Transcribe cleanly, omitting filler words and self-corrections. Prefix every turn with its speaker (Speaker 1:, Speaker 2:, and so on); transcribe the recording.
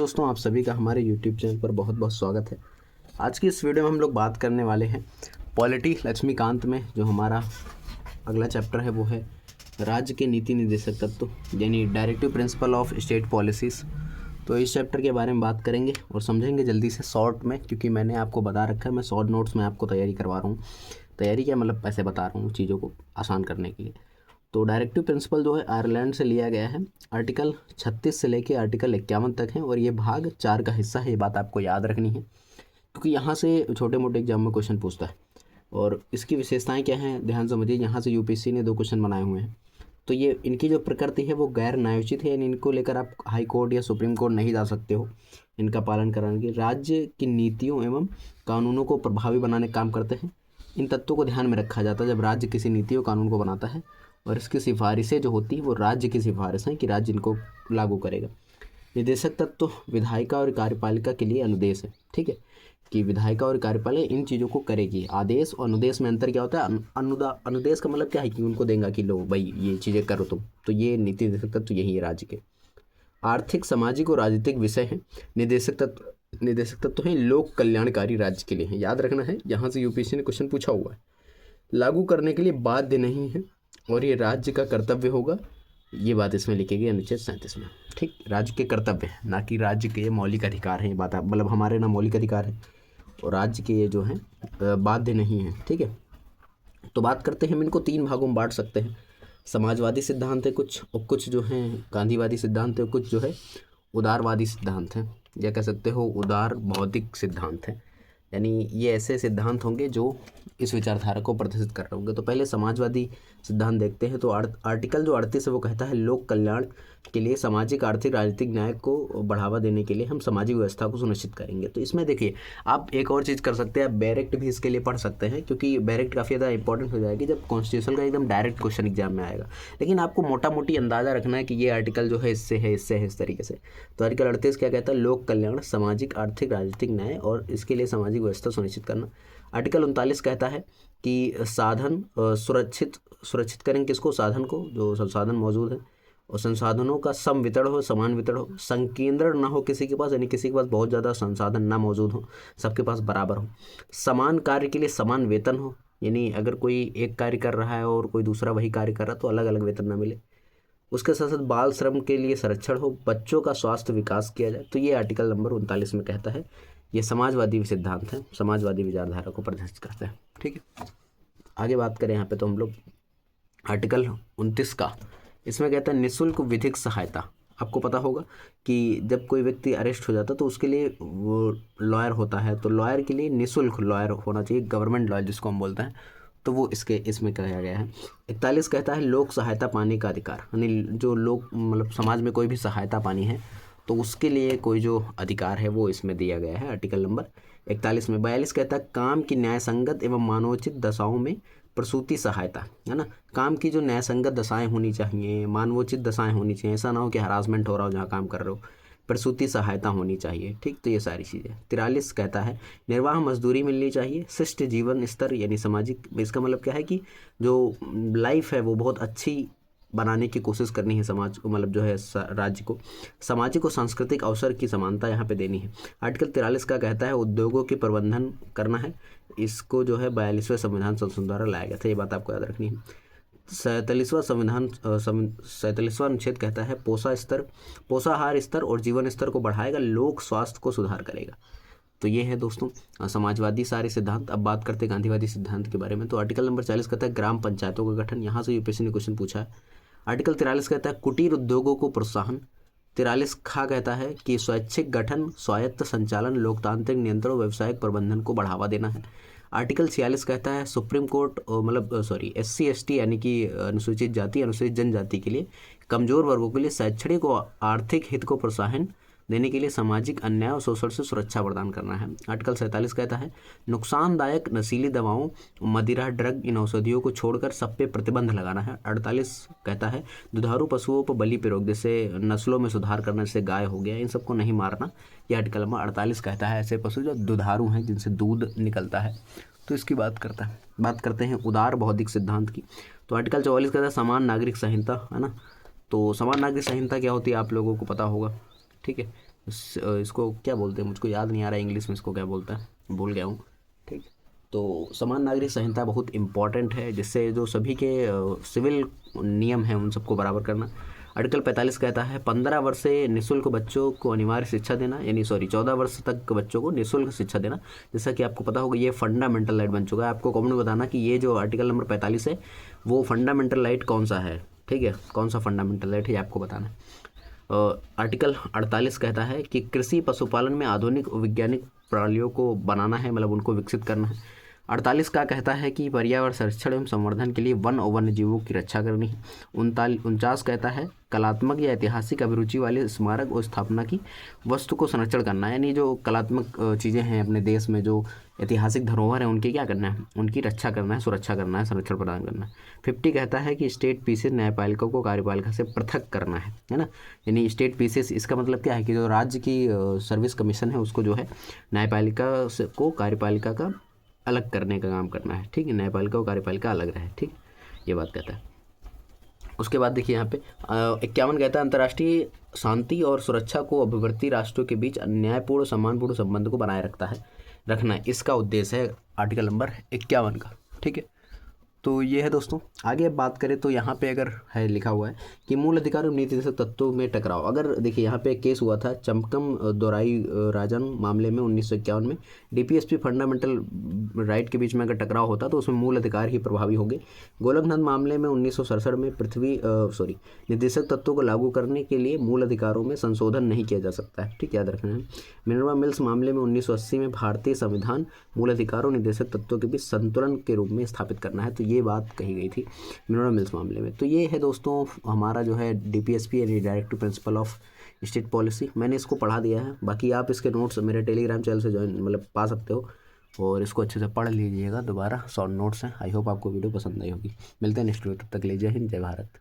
Speaker 1: दोस्तों, आप सभी का हमारे YouTube चैनल पर बहुत बहुत स्वागत है। आज की इस वीडियो में हम लोग बात करने वाले हैं पॉलिटी लक्ष्मीकांत में। जो हमारा अगला चैप्टर है वो है राज्य के नीति निर्देशक तत्व, यानी directive principle of state policies. तो इस चैप्टर के बारे में बात करेंगे और समझेंगे जल्दी से शॉर्ट में, क्योंकि मैंने आपको बता रखा है मैं शॉर्ट नोट्स में आपको तैयारी करवा रहा हूँ। तैयारी क्या मतलब, ऐसे बता रहा हूँ चीज़ों को आसान करने के लिए। तो डायरेक्टिव प्रिंसिपल जो है आयरलैंड से लिया गया है। आर्टिकल 36 से लेके आर्टिकल 51 तक है और ये भाग 4 का हिस्सा है। ये बात आपको याद रखनी है, क्योंकि यहाँ से छोटे मोटे एग्जाम में क्वेश्चन पूछता है। और इसकी विशेषताएं क्या हैं, ध्यान समझिए। यहाँ से यूपीएससी ने 2 क्वेश्चन बनाए हुए हैं। तो ये इनकी जो प्रकृति है वो गैर न्यायोचित है, यानी इनको लेकर आप हाई कोर्ट या सुप्रीम कोर्ट नहीं जा सकते हो इनका पालन कराने के। राज्य की नीतियों एवं कानूनों को प्रभावी बनाने का काम करते हैं। इन तत्वों को ध्यान में रखा जाता है जब राज्य किसी नीति और कानून को बनाता है, और इसकी सिफारिशें जो होती हैं वो राज्य की सिफारिश हैं कि राज्य इनको लागू करेगा। निदेशक तत्व विधायिका और कार्यपालिका के लिए अनुदेश है। ठीक है, कि विधायिका और कार्यपालिका इन चीज़ों को करेगी। आदेश और अनुदेश में अंतर क्या होता है? अनुदेश का मतलब क्या है कि उनको देगा कि लो भाई ये चीज़ें करो तुम। तो ये नीति निदेशक तत्व यही है राज्य के। आर्थिक, सामाजिक और राजनीतिक विषय हैं। निदेशक तत्व हैं लोक कल्याणकारी राज्य के लिए हैं। याद रखना है, यहाँ से यूपीएससी ने क्वेश्चन पूछा हुआ है। लागू करने के लिए बाध्य नहीं है और ये राज्य का कर्तव्य होगा। ये बात इसमें लिखी गई अनुच्छेद 37 में। ठीक, राज्य के कर्तव्य है, ना कि राज्य के मौलिक अधिकार हैं। ये बात मतलब हमारे ना मौलिक अधिकार है और राज्य के ये जो हैं बाध्य नहीं है। ठीक है, तो बात करते हैं हम इनको 3 भागों में बांट सकते हैं। समाजवादी सिद्धांत है कुछ, और कुछ जो हैं गांधीवादी सिद्धांत है, कुछ जो है उदारवादी सिद्धांत हैं, या कह सकते हो उदार बौद्धिक सिद्धांत हैं। यानी ये ऐसे सिद्धांत होंगे जो इस विचारधारा को प्रदर्शित कर रहे होंगे। तो पहले समाजवादी सिद्धांत देखते हैं। तो आर्टिकल जो 38 है वो कहता है लोक कल्याण के लिए सामाजिक, आर्थिक, राजनीतिक न्याय को बढ़ावा देने के लिए हम सामाजिक व्यवस्था को सुनिश्चित करेंगे। तो इसमें देखिए आप एक और चीज़ कर सकते हैं, आप बैरेक्ट भी इसके लिए पढ़ सकते हैं, क्योंकि बैरेक्ट काफ़ी ज़्यादा इंपॉर्टेंट हो जाएगी जब कॉन्स्टिट्यूशन का एकदम डायरेक्ट क्वेश्चन एग्जाम में आएगा। लेकिन आपको मोटा मोटी अंदाज़ा रखना है कि ये आर्टिकल जो है इससे है, इससे है, इस तरीके से। तो आर्टिकल 38 क्या कहता है? लोक कल्याण, सामाजिक, आर्थिक, राजनीतिक न्याय और इसके लिए सामाजिक व्यवस्था सुनिश्चित करना। आर्टिकल 39 कहता है कि साधन सुरक्षित करें किसको? साधन को, जो संसाधन मौजूद है, और संसाधनों का सम वितरण हो, समान वितरण हो, संकेंद्रण ना हो किसी के पास, यानी किसी के पास बहुत ज़्यादा संसाधन ना मौजूद हो, सबके पास बराबर हो। समान कार्य के लिए समान वेतन हो, यानी अगर कोई एक कार्य कर रहा है और कोई दूसरा वही कार्य कर रहा है तो अलग अलग वेतन ना मिले। उसके साथ साथ बाल श्रम के लिए संरक्षण हो, बच्चों का स्वास्थ्य विकास किया जाए। तो ये आर्टिकल नंबर 39 में कहता है। ये समाजवादी सिद्धांत है, समाजवादी विचारधारा को प्रदर्शित करता है। ठीक है, आगे बात करें यहाँ पे तो हम लोग आर्टिकल 29 का, इसमें कहता है निःशुल्क विधिक सहायता। आपको पता होगा कि जब कोई व्यक्ति अरेस्ट हो जाता है तो उसके लिए वो लॉयर होता है, तो लॉयर के लिए निःशुल्क लॉयर होना चाहिए, गवर्नमेंट लॉयर जिसको हम बोलते हैं। तो वो इसमें कहा गया है। 41 कहता है लोक सहायता पाने का अधिकार, यानी जो लोग मतलब समाज में कोई भी सहायता पानी है तो उसके लिए कोई जो अधिकार है वो इसमें दिया गया है आर्टिकल नंबर 41 में। 42 कहता है काम की न्याय संगत एवं मानवोचित दशाओं में प्रसूति सहायता, है ना। काम की जो न्याय संगत दशाएं होनी चाहिए, मानवोचित दशाएं होनी चाहिए, ऐसा ना हो कि हरासमेंट हो रहा हो जहाँ काम कर रहे हो, प्रसूति सहायता होनी चाहिए। ठीक, तो ये सारी चीज़ें। 43 कहता है निर्वाह मजदूरी मिलनी चाहिए, शिष्ट जीवन स्तर, यानी सामाजिक, इसका मतलब क्या है कि जो लाइफ है वो बहुत अच्छी बनाने की कोशिश करनी है समाज को, मतलब जो है राज्य को। सामाजिक और सांस्कृतिक अवसर की समानता यहाँ पे देनी है। आर्टिकल 43 का कहता है उद्योगों की प्रबंधन करना है। इसको जो है 42वें संविधान संशोधन द्वारा लाया गया था, ये बात आपको याद रखनी है। 47वां अनुच्छेद कहता है पोषाहार स्तर और जीवन स्तर को बढ़ाएगा, लोक स्वास्थ्य को सुधार करेगा। तो ये है दोस्तों समाजवादी सारे सिद्धांत। अब बात करते हैं गांधीवादी सिद्धांत के बारे में। तो आर्टिकल नंबर 40 कहता है ग्राम पंचायतों का गठन। यहाँ से यूपीएससी ने क्वेश्चन पूछा है। आर्टिकल 43 कहता है कुटीर उद्योगों को प्रोत्साहन। 43 खा कहता है कि स्वैच्छिक गठन, स्वायत्त संचालन, लोकतांत्रिक नियंत्रण, व्यावसायिक प्रबंधन को बढ़ावा देना है। आर्टिकल 46 कहता है सुप्रीम कोर्ट मतलब SC ST यानी कि अनुसूचित जाति, अनुसूचित जनजाति के लिए, कमजोर वर्गों के लिए शैक्षणिक और आर्थिक हित को प्रोत्साहन देने के लिए सामाजिक अन्याय और शोषण से सुरक्षा प्रदान करना है। आर्टिकल 47 कहता है नुकसानदायक नशीली दवाओं, मदिरा, ड्रग, इन औषधियों को छोड़कर सब पे प्रतिबंध लगाना है। 48 कहता है दुधारू पशुओं पर बलि प्रयोग, जैसे नस्लों में सुधार करना, जैसे गाय हो गया, इन सबको नहीं मारना। यह आर्टिकल नंबर 48 कहता है ऐसे पशु जो दुधारू हैं जिनसे दूध निकलता है, तो इसकी बात करता है। बात करते हैं उदार बौद्धिक सिद्धांत की। तो आर्टिकल 44 कहता है समान नागरिक संहिता, है ना। तो समान नागरिक संहिता क्या होती है आप लोगों को पता होगा, ठीक है। इसको क्या बोलते हैं, मुझको याद नहीं आ रहा है इंग्लिश में इसको क्या बोलता है, भूल गया हूँ। ठीक, तो समान नागरिक संहिता बहुत इम्पॉर्टेंट है, जिससे जो सभी के सिविल नियम हैं उन सबको बराबर करना। आर्टिकल 45 कहता है 15 वर्ष से निःशुल्क बच्चों को अनिवार्य शिक्षा देना, यानी 14 वर्ष तक के बच्चों को निःशुल्क शिक्षा देना। जैसा कि आपको पता होगा ये फंडामेंटल राइट बन चुका है। आपको कमेंट में बताना कि ये जो आर्टिकल नंबर 45 है वो फंडामेंटल राइट कौन सा है। ठीक है, कौन सा फंडामेंटल राइट है ये आपको बताना है। आर्टिकल 48 कहता है कि कृषि पशुपालन में आधुनिक वैज्ञानिक प्रणालियों को बनाना है, मतलब उनको विकसित करना है। 48 का कहता है कि पर्यावरण संरक्षण एवं संवर्धन के लिए वन और वन्य जीवों की रक्षा करनी है। 49 कहता है कलात्मक या ऐतिहासिक अभिरुचि वाले स्मारक और स्थापना की वस्तु को संरक्षण करना है, यानी जो कलात्मक चीज़ें हैं अपने देश में, जो ऐतिहासिक धरोहर हैं उनकी क्या करना है, उनकी रक्षा करना है, सुरक्षा करना है, संरक्षण प्रदान करना है। 50 कहता है कि स्टेट पीसेस न्यायपालिका को कार्यपालिका से पृथक करना है ना। यानी स्टेट पीसेस इसका मतलब क्या है कि जो राज्य की सर्विस कमीशन है उसको जो है न्यायपालिका को कार्यपालिका का अलग करने का काम करना है। ठीक है, न्यायपालिका और कार्यपालिका अलग रहे। ठीक, ये बात कहता है। उसके बाद देखिए यहाँ पे 51 कहता है अंतर्राष्ट्रीय शांति और सुरक्षा को अभिवर्ती राष्ट्रों के बीच न्यायपूर्ण सम्मानपूर्ण संबंध को बनाए रखना है, इसका उद्देश्य है आर्टिकल नंबर 51 का। ठीक है, तो ये है दोस्तों। आगे अब बात करें तो यहाँ पे अगर है लिखा हुआ है कि मूल अधिकार और नीति निषेध तत्वों में टकराव। अगर देखिए यहाँ पे एक केस हुआ था चंपकम दोराई राजन मामले में 1951 में, डीपीएसपी फंडामेंटल राइट के बीच में अगर टकराव होता तो उसमें मूल अधिकार ही प्रभावी होंगे। गोलकनाथ मामले में 1967 में निर्देशक तत्वों को लागू करने के लिए मूल अधिकारों में संशोधन नहीं किया जा सकता है। ठीक, याद रखना है। मिनर्वा मिल्स मामले में 1980 में भारतीय संविधान मूल अधिकारों निर्देशक तत्वों के बीच संतुलन के रूप में स्थापित करना है, तो ये बात कही गई थी मिनर्वा मिल्स मामले में। तो ये है दोस्तों हमारा जो है डीपीएसपी यानी directive principle of state policy. मैंने इसको पढ़ा दिया है, बाकी आप इसके नोट्स मेरे टेलीग्राम चैनल से ज्वाइन मतलब पा सकते हो और इसको अच्छे से पढ़ लीजिएगा दोबारा। शॉर्ट नोट्स हैं। आई होप आपको वीडियो पसंद आई होगी। मिलते हैं नेक्स्ट वीडियो, तब तक ले जय हिंद, जय भारत।